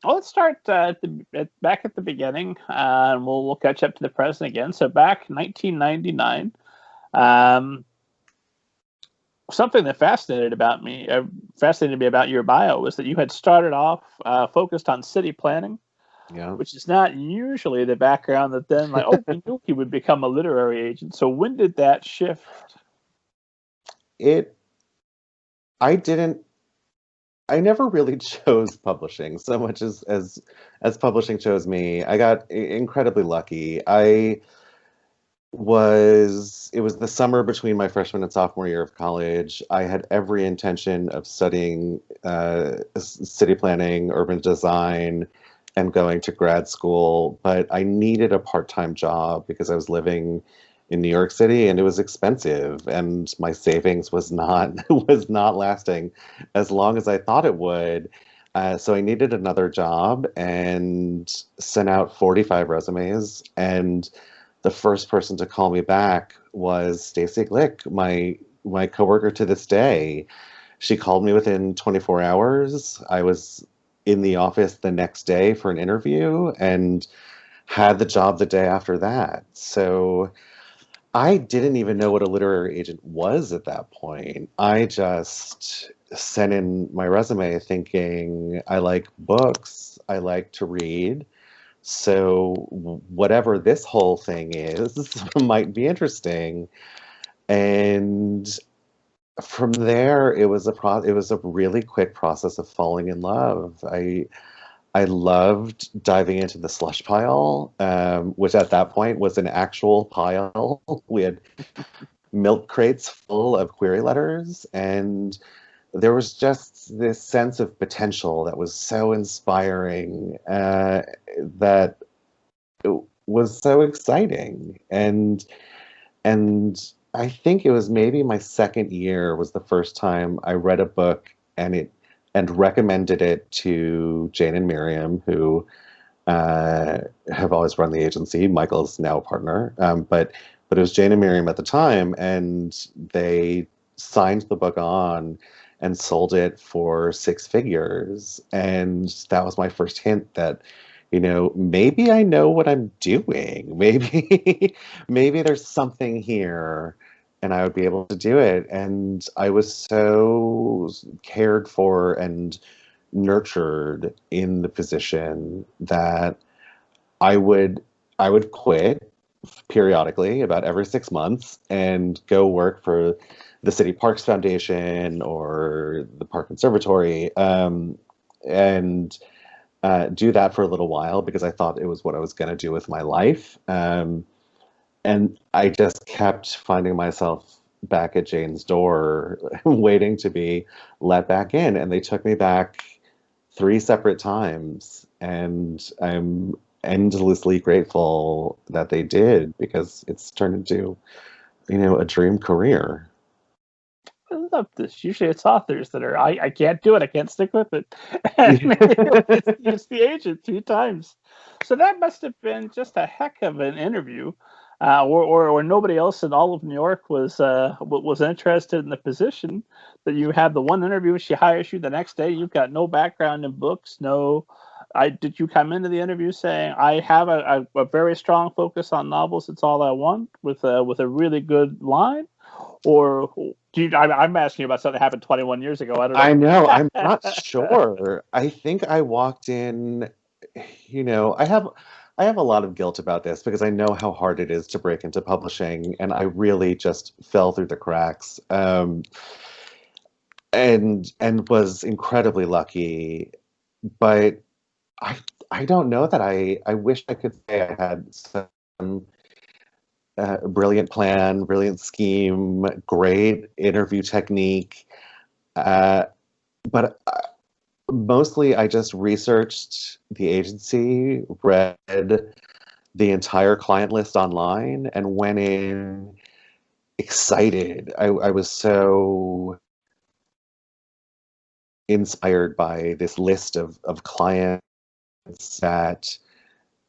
Well, let's start back at the beginning, and we'll catch up to the present again. So back 1999, um, something that fascinated me about your bio was that you had started off focused on city planning, Yeah. which is not usually the background that then like, oh, we knew he would become a literary agent. So when did that shift? It, I didn't, I never really chose publishing so much as publishing chose me. I got incredibly lucky. It was the summer between my freshman and sophomore year of college. I had every intention of studying city planning, urban design, and going to grad school, but I needed a part-time job because I was living in New York City and it was expensive and my savings was not was not lasting as long as I thought it would. So I needed another job and sent out 45 resumes, and the first person to call me back was Stacy Glick, my coworker to this day. She called me within 24 hours. I was in the office the next day for an interview and had the job the day after that. So I didn't even know what a literary agent was at that point. I just sent in my resume thinking I like books, I like to read. So whatever this whole thing is might be interesting. And from there, it was a really quick process of falling in love. I loved diving into the slush pile, which at that point was an actual pile. We had milk crates full of query letters, and there was just this sense of potential that was so inspiring, that it was so exciting. And I think it was maybe my second year was the first time I read a book and recommended it to Jane and Miriam, who have always run the agency. Michael's now a partner, but it was Jane and Miriam at the time, and they signed the book on and sold it for six figures. And that was my first hint that, maybe I know what I'm doing. Maybe, maybe there's something here and I would be able to do it. And I was so cared for and nurtured in the position that I would I would quit periodically about every 6 months and go work for the City Parks Foundation or the Park Conservatory, and do that for a little while because I thought it was what I was going to do with my life. And I just kept finding myself back at Jane's door, waiting to be let back in. And they took me back three separate times. And I'm endlessly grateful that they did because it's turned into, a dream career. I love this. Usually it's authors that are, I can't do it. I can't stick with it. And it's the agent three times. So that must have been just a heck of an interview. Or nobody else in all of New York was interested in the position that you had the one interview. She hires you the next day. You've got no background in books. No, did you come into the interview saying I have a very strong focus on novels? It's all I want with a really good line, or I'm asking you about something that happened 21 years ago. I don't I know, I'm not know. sure. I think I walked in, I have a lot of guilt about this because I know how hard it is to break into publishing, and I really just fell through the cracks. And was incredibly lucky, but I I don't know that I wish I could say I had some brilliant plan, brilliant scheme, great interview technique. Uh, but mostly I just researched the agency, read the entire client list online, and went in excited. I was so inspired by this list of clients that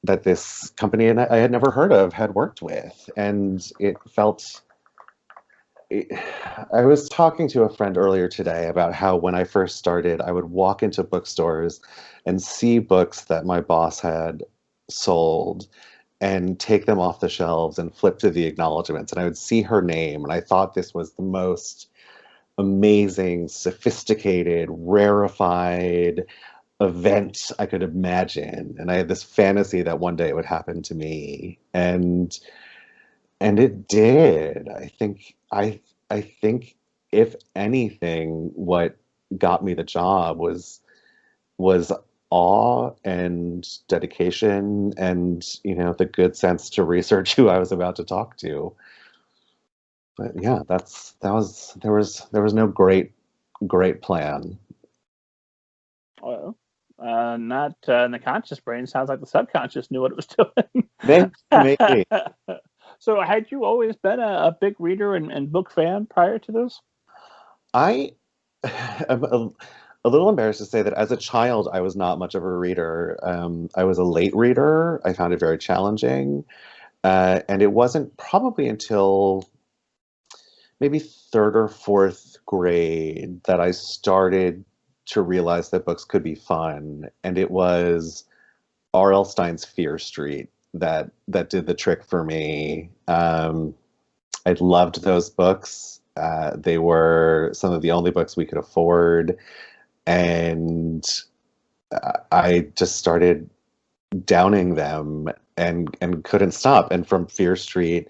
this company and I had never heard of had worked with, and it felt I was talking to a friend earlier today about how when I first started, I would walk into bookstores and see books that my boss had sold and take them off the shelves and flip to the acknowledgments. And I would see her name, and I thought this was the most amazing, sophisticated, rarefied event I could imagine. And I had this fantasy that one day it would happen to me. And it did. I think if anything, what got me the job was awe and dedication and, the good sense to research who I was about to talk to. But yeah, there was no great plan. Well, not in the conscious brain. Sounds like the subconscious knew what it was doing. Maybe. So, had you always been a big reader and book fan prior to this? I am a little embarrassed to say that as a child, I was not much of a reader. I was a late reader. I found it very challenging. And it wasn't probably until maybe third or fourth grade that I started to realize that books could be fun. And it was R.L. Stein's Fear Street that did the trick for me. I loved those books. They were some of the only books we could afford. And I just started downing them and couldn't stop. And from Fear Street,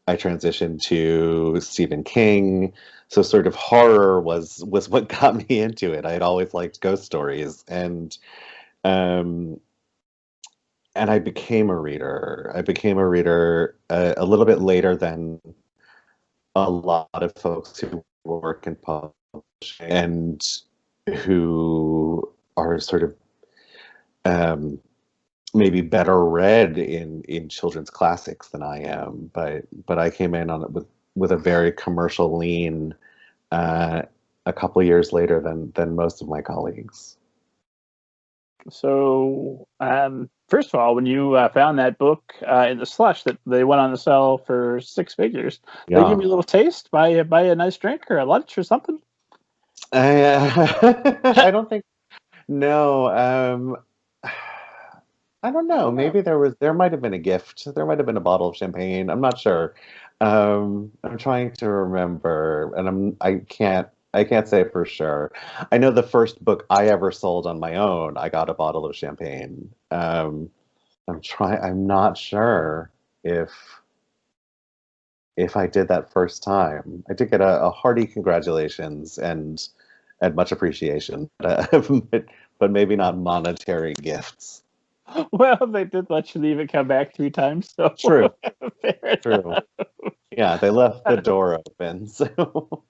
I transitioned to Stephen King. So sort of horror was what got me into it. I had always liked ghost stories, um, and I became a reader. I became a reader a little bit later than a lot of folks who work in publishing and who are sort of maybe better read in children's classics than I am. But I came in on it with a very commercial lean a couple years later than most of my colleagues. So, first of all, when you found that book in the slush that they went on to sell for six figures, they Yeah. give you a little taste, buy a nice drink or a lunch or something. I don't think. No. I don't know. Maybe there might have been a gift. There might have been a bottle of champagne. I'm not sure. I'm trying to remember, and I can't say for sure. I know the first book I ever sold on my own, I got a bottle of champagne. I'm not sure if I did that first time. I did get a hearty congratulations and much appreciation, but maybe not monetary gifts. Well, they did let you leave and come back three times, so True. fair True. enough. Yeah, they left the door open. So